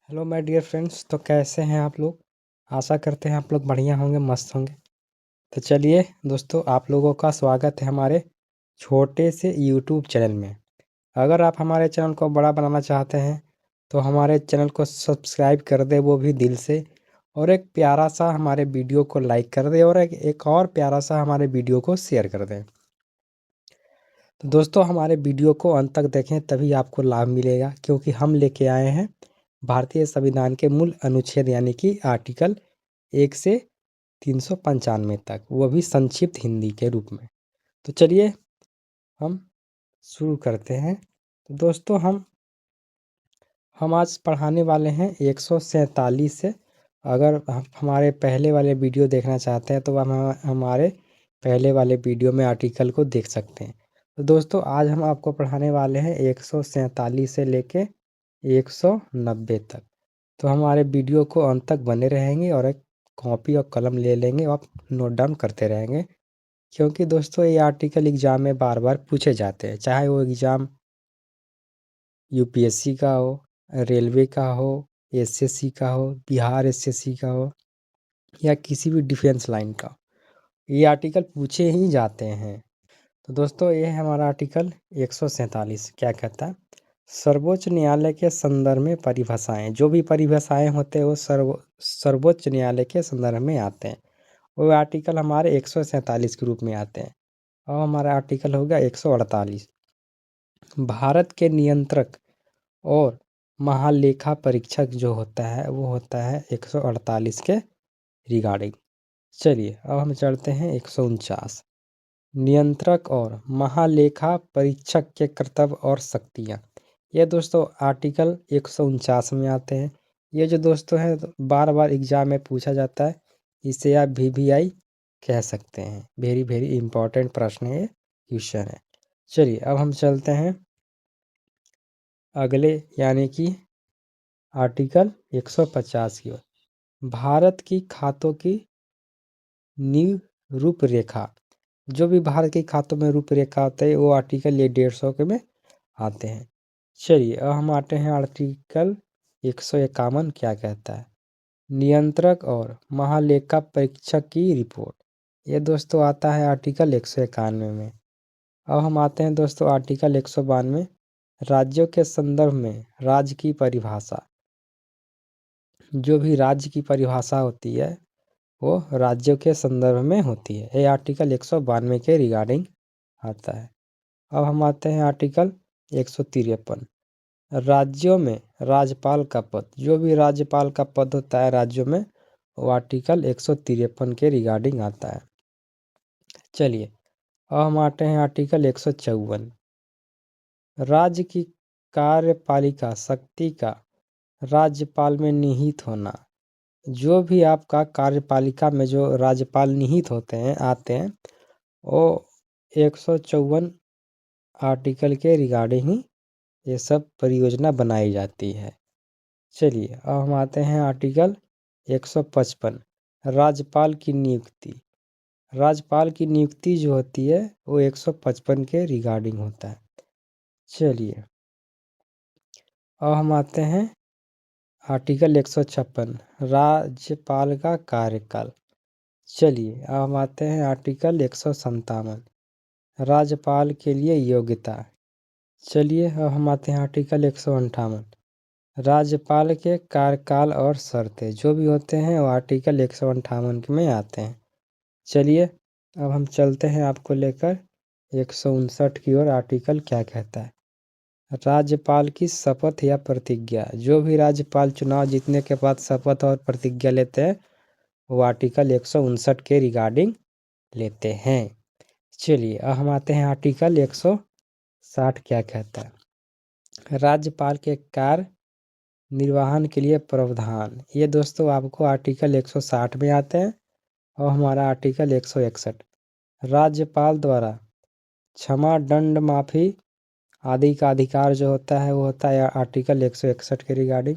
Hello my dear friends. तो कैसे हैं आप लोग? आशा करते हैं आप लोग बढ़िया होंगे, मस्त होंगे। तो चलिए दोस्तों, आप लोगों का स्वागत है हमारे छोटे से यूट्यूब चैनल में। अगर आप हमारे चैनल को बड़ा बनाना चाहते हैं तो हमारे चैनल को सब्सक्राइब कर दें, वो भी दिल से। और एक प्यारा सा हमारे वीडियो को लाइक कर दें, और एक और प्यारा सा हमारे वीडियो को शेयर कर दें। तो दोस्तों, हमारे वीडियो को अंत तक देखें, तभी आपको लाभ मिलेगा, क्योंकि हम लेके आए हैं भारतीय संविधान के मूल अनुच्छेद यानी कि आर्टिकल 1 से 395 तक, वो भी संक्षिप्त हिंदी के रूप में। तो चलिए हम शुरू करते हैं। तो दोस्तों, हम आज पढ़ाने वाले हैं 147 से। अगर आप हमारे पहले वाले वीडियो देखना चाहते हैं तो हम हमारे पहले वाले वीडियो में आर्टिकल को देख सकते हैं। तो दोस्तों, आज हम आपको पढ़ाने वाले हैं 147 से लेके 190 तक। तो हमारे वीडियो को अंत तक बने रहेंगे, और एक कॉपी और कलम ले लेंगे और आप नोट डाउन करते रहेंगे, क्योंकि दोस्तों ये आर्टिकल एग्ज़ाम में बार बार पूछे जाते हैं। चाहे वो एग्ज़ाम यूपीएससी का हो, रेलवे का हो, एसएससी का हो, बिहार एसएससी का हो, या किसी भी डिफेंस लाइन का, ये आर्टिकल पूछे ही जाते हैं। तो दोस्तों, ये है हमारा आर्टिकल 147। क्या कहता है? सर्वोच्च न्यायालय के संदर्भ में परिभाषाएं। जो भी परिभाषाएं होते हैं वो सर्वोच्च न्यायालय के संदर्भ में आते हैं। वो आर्टिकल हमारे 147 के रूप में आते हैं। और हमारा आर्टिकल हो गया 148। भारत के नियंत्रक और महालेखा परीक्षक जो होता है वो होता है 148 के रिगार्डिंग। चलिए अब हम चलते हैं 149। नियंत्रक और महालेखा परीक्षक के कर्तव्य और शक्तियाँ। ये दोस्तों आर्टिकल 149 में आते हैं। ये जो दोस्तों है बार बार एग्जाम में पूछा जाता है, इसे आप VVI कह सकते हैं। वेरी वेरी इंपॉर्टेंट प्रश्न है, ये क्वेश्चन है। चलिए अब हम चलते हैं अगले यानी कि आर्टिकल 150 की ओर। भारत की खातों की नींव रूपरेखा। जो भी भारत के खातों में रूपरेखा होता है वो आर्टिकल ये 150 के में आते हैं। चलिए अब हम आते हैं आर्टिकल 151। क्या कहता है? नियंत्रक और महालेखा परीक्षक की रिपोर्ट। ये दोस्तों आता है आर्टिकल 191 में। अब हम आते हैं दोस्तों आर्टिकल 192। राज्यों के संदर्भ में राज्य की परिभाषा। जो भी राज्य की परिभाषा होती है वो राज्यों के संदर्भ में होती है। ये आर्टिकल 192 के रिगार्डिंग आता है। अब हम आते हैं आर्टिकल 153। राज्यों में राज्यपाल का पद। जो भी राज्यपाल का पद होता है राज्यों में, वो आर्टिकल 153 के रिगार्डिंग आता है। चलिए अब हम आते हैं आर्टिकल 154। राज्य की कार्यपालिका शक्ति का राज्यपाल में निहित होना। जो भी आपका कार्यपालिका में जो राज्यपाल निहित होते हैं आते हैं, वो 154 आर्टिकल के रिगार्डिंग ही ये सब परियोजना बनाई जाती है। चलिए अब हम आते हैं आर्टिकल 155। राज्यपाल की नियुक्ति। राज्यपाल की नियुक्ति जो होती है वो 155 के रिगार्डिंग होता है। चलिए अब हम आते हैं आर्टिकल 156। राज्यपाल का कार्यकाल। चलिए अब हम आते हैं आर्टिकल 157। राज्यपाल के लिए योग्यता। चलिए अब हम आते हैं आर्टिकल 158। राज्यपाल के कार्यकाल और शर्तें। जो भी होते हैं वो आर्टिकल 158 में आते हैं। चलिए अब हम चलते हैं आपको लेकर 159 की ओर। आर्टिकल क्या कहता है? राज्यपाल की शपथ या प्रतिज्ञा। जो भी राज्यपाल चुनाव जीतने के बाद शपथ और प्रतिज्ञा लेते हैं वो आर्टिकल 159 के रिगार्डिंग लेते हैं। चलिए अब हम आते हैं आर्टिकल 160। क्या कहता है? राज्यपाल के कार्य निर्वहन के लिए प्रावधान। ये दोस्तों आपको आर्टिकल 160 में आते हैं। और हमारा आर्टिकल 161। राज्यपाल द्वारा क्षमा, दंड माफी आदि का अधिकार जो होता है वो होता है आर्टिकल 161 के रिगार्डिंग।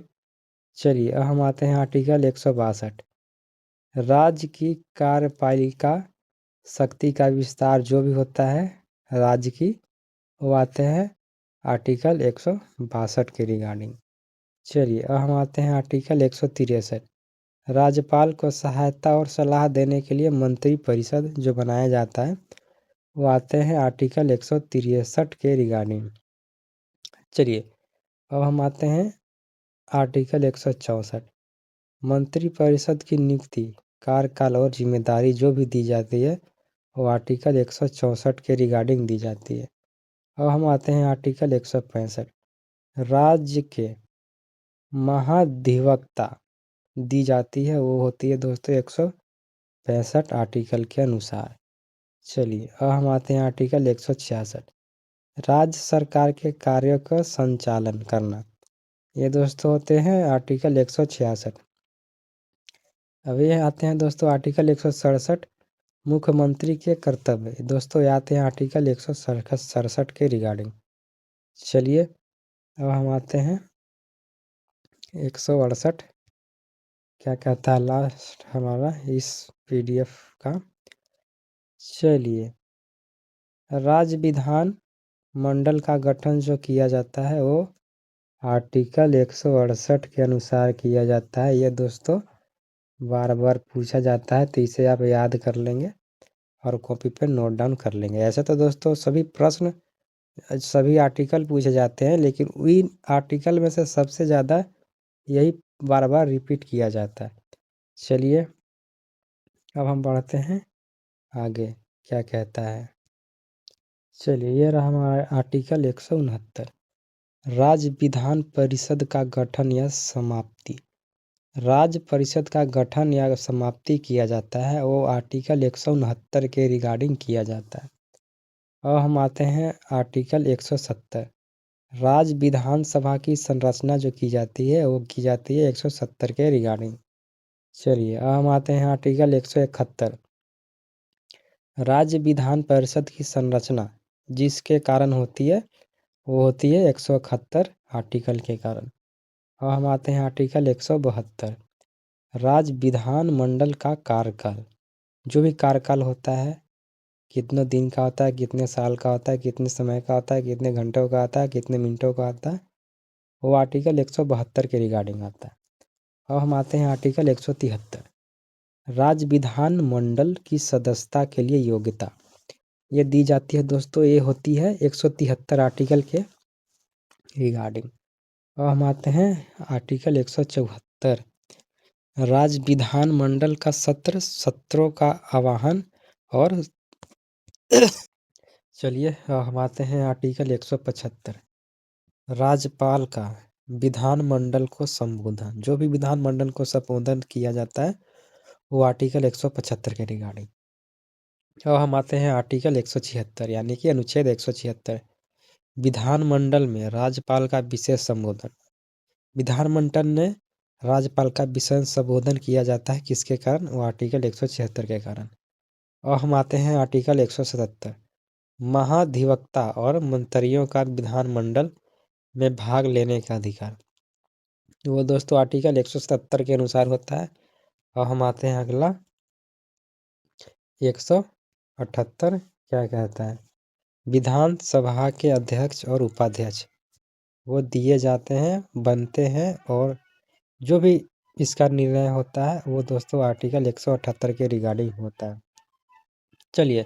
चलिए अब हम आते हैं आर्टिकल 162। राज्य की कार्यपालिका शक्ति का विस्तार जो भी होता है राज्य की, वो आते हैं आर्टिकल 162 के रिगार्डिंग। चलिए अब हम आते हैं आर्टिकल 163। राज्यपाल को सहायता और सलाह देने के लिए मंत्री परिषद जो बनाया जाता है वो आते हैं आर्टिकल 163 के रिगार्डिंग। चलिए अब हम आते हैं आर्टिकल 164। मंत्री परिषद की नियुक्ति, कार्यकाल और जिम्मेदारी जो भी दी जाती है वो आर्टिकल 164 के रिगार्डिंग दी जाती है। अब हम आते हैं आर्टिकल 165। राज्य के महाधिवक्ता दी जाती है वो होती है दोस्तों 165 आर्टिकल के अनुसार। चलिए अब हम आते हैं आर्टिकल 166। राज्य सरकार के कार्यों का संचालन करना, ये दोस्तों होते हैं आर्टिकल 166। अब ये आते हैं दोस्तों आर्टिकल 167 मुख्यमंत्री के कर्तव्य, दोस्तों ये आते हैं आर्टिकल 167 के रिगार्डिंग। चलिए अब हम आते हैं 168 क्या कहता है लास्ट हमारा इस पीडीएफ का। चलिए राज्य विधान मंडल का गठन जो किया जाता है वो आर्टिकल 168 के अनुसार किया जाता है। ये दोस्तों बार बार पूछा जाता है तो इसे आप याद कर लेंगे और कॉपी पे नोट डाउन कर लेंगे। ऐसे तो दोस्तों सभी प्रश्न सभी आर्टिकल पूछे जाते हैं लेकिन इन आर्टिकल में से सबसे ज़्यादा यही बार बार रिपीट किया जाता है। चलिए अब हम बढ़ते हैं आगे क्या कहता है। चलिए ये रहा हमारा आर्टिकल 169 राज्य विधान परिषद का गठन या समाप्ति। राज्य परिषद का गठन या समाप्ति किया जाता है वो आर्टिकल 169 के रिगार्डिंग किया जाता है। अब हम आते हैं आर्टिकल 170 राज्य विधानसभा की संरचना जो की जाती है वो की जाती है 170 के रिगार्डिंग। चलिए अब हम आते हैं आर्टिकल 171 राज्य विधान परिषद की संरचना जिसके कारण होती है वो होती है 171 आर्टिकल के कारण। अब हम आते हैं आर्टिकल 172 राज्य विधान मंडल का कार्यकाल, जो भी कार्यकाल होता है कितने दिन का होता है, कितने साल का होता है, कितने समय का होता है, कितने घंटों का आता है, कितने मिनटों का आता है, वो आर्टिकल 172 के रिगार्डिंग आता है। अब हम आते हैं आर्टिकल 173 राज्य विधान मंडल की सदस्यता के लिए योग्यता, ये दी जाती है दोस्तों, ये होती है 173 आर्टिकल के रिगार्डिंग। अब हम आते हैं आर्टिकल 174 राज्य विधान मंडल का सत्रों का आह्वान और चलिए हम आते हैं आर्टिकल 175 राज्यपाल का विधानमंडल को संबोधन, जो भी विधानमंडल को संबोधन किया जाता है वो आर्टिकल 175 के रिगार्डिंग। अब हम आते हैं आर्टिकल 176 यानी कि अनुच्छेद 176 विधानमंडल में राज्यपाल का विशेष संबोधन। विधानमंडल ने राज्यपाल का विशेष संबोधन किया जाता है किसके कारण, वो आर्टिकल 176 के कारण। अब हम आते हैं आर्टिकल 177 महाधिवक्ता और मंत्रियों का विधानमंडल में भाग लेने का अधिकार, वो दोस्तों आर्टिकल 177 के अनुसार होता है। और हम आते हैं अगला 178 क्या कहता है विधानसभा के अध्यक्ष और उपाध्यक्ष वो दिए जाते हैं, बनते हैं और जो भी इसका निर्णय होता है वो दोस्तों आर्टिकल 178 के रिगार्डिंग होता है। चलिए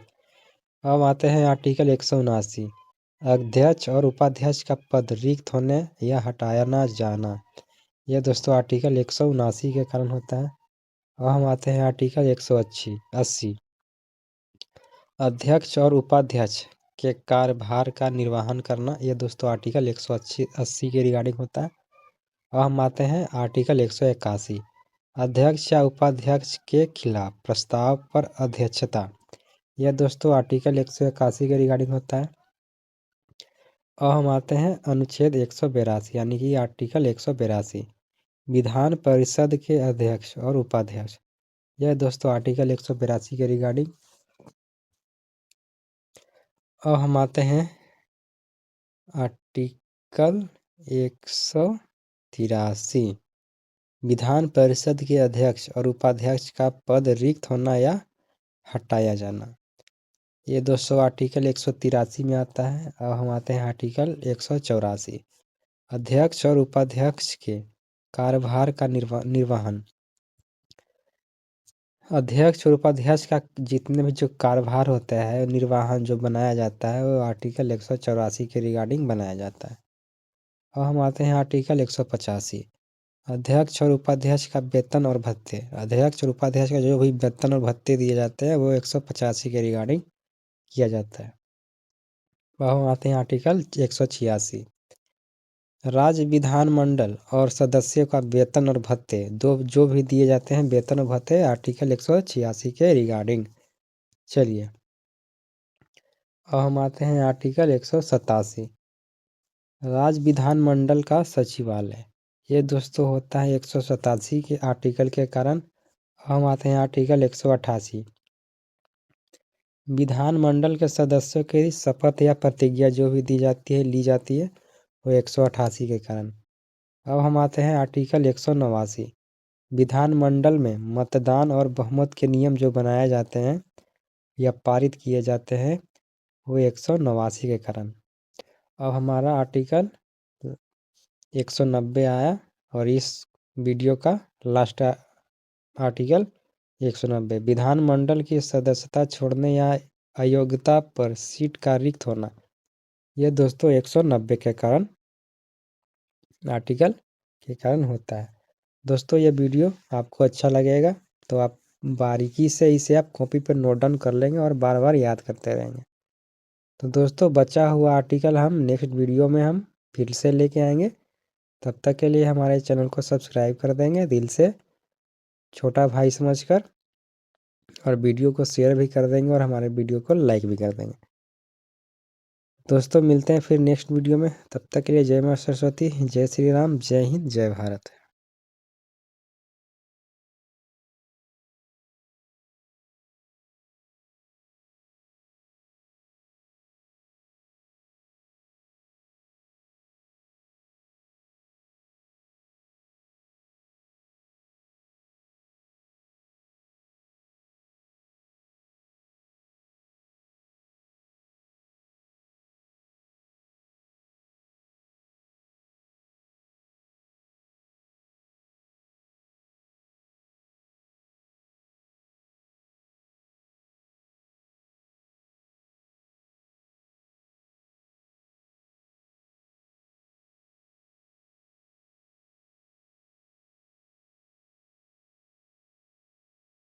अब आते हैं आर्टिकल 179 अध्यक्ष और उपाध्यक्ष का पद रिक्त होने या हटाया ना जाना, यह दोस्तों आर्टिकल 179 के कारण होता है। अब हम आते हैं आर्टिकल 180 अध्यक्ष और उपाध्यक्ष के कार्यभार का निर्वहन करना, यह दोस्तों आर्टिकल 180 के रिगार्डिंग होता है। अब हम आते हैं आर्टिकल 181 अध्यक्ष या उपाध्यक्ष के खिलाफ प्रस्ताव पर अध्यक्षता, यह दोस्तों आर्टिकल 181 के रिगार्डिंग होता है। अब हम आते हैं अनुच्छेद 182 यानी कि आर्टिकल 182 विधान परिषद के अध्यक्ष और उपाध्यक्ष, यह दोस्तों आर्टिकल 182 के रिगार्डिंग। अब हम आते हैं आर्टिकल 183 विधान परिषद के अध्यक्ष और उपाध्यक्ष का पद रिक्त होना या हटाया जाना, ये दोस्तों आर्टिकल 183 में आता है। अब हम आते हैं आर्टिकल 184 अध्यक्ष और उपाध्यक्ष के कार्यभार का निर्वहन। अध्यक्ष और उपाध्यक्ष का जितने भी जो कार्यभार होता है, निर्वाहन जो बनाया जाता है, वो आर्टिकल 184 के रिगार्डिंग बनाया जाता है। अब हम आते हैं आर्टिकल 185। अध्यक्ष और उपाध्यक्ष का वेतन और भत्ते। अध्यक्ष और उपाध्यक्ष का जो भी वेतन और भत्ते दिए जाते हैं वो 185 के रिगार्डिंग किया जाता है। अब हम आते हैं आर्टिकल 186। राज्य विधानमंडल और सदस्यों का वेतन और भत्ते दो जो भी दिए जाते हैं वेतन और भत्ते आर्टिकल 186 के रिगार्डिंग। चलिए अब हम आते हैं आर्टिकल 187। राज्य विधानमंडल का सचिवालय। ये दोस्तों होता है 187 के आर्टिकल के कारण। हम आते हैं आर्टिकल 188। विधानमंडल के सदस्यों के शपथ या प्रतिज्ञा जो भी दी जाती है ली जाती है वो 188 के कारण। अब हम आते हैं आर्टिकल 189। विधानमंडल में मतदान और बहुमत के नियम जो बनाए जाते हैं या पारित किए जाते हैं वो 189 के कारण। अब हमारा आर्टिकल 190 आया और इस वीडियो का लास्ट आर्टिकल 190। विधानमंडल की सदस्यता छोड़ने या अयोग्यता पर सीट का रिक्त होना। यह दोस्तों 190 के कारण आर्टिकल के कारण होता है। दोस्तों ये वीडियो आपको अच्छा लगेगा तो आप बारीकी से इसे आप कॉपी पर नोट डाउन कर लेंगे और बार बार याद करते रहेंगे। तो दोस्तों बचा हुआ आर्टिकल हम नेक्स्ट वीडियो में हम फिर से लेके आएंगे। तब तक के लिए हमारे चैनल को सब्सक्राइब कर देंगे दिल से, छोटा भाई समझकर, और वीडियो को शेयर भी कर देंगे और हमारे वीडियो को लाइक भी कर देंगे। दोस्तों मिलते हैं फिर नेक्स्ट वीडियो में। तब तक के लिए जय मां सरस्वती, जय श्री राम, जय हिंद, जय भारत।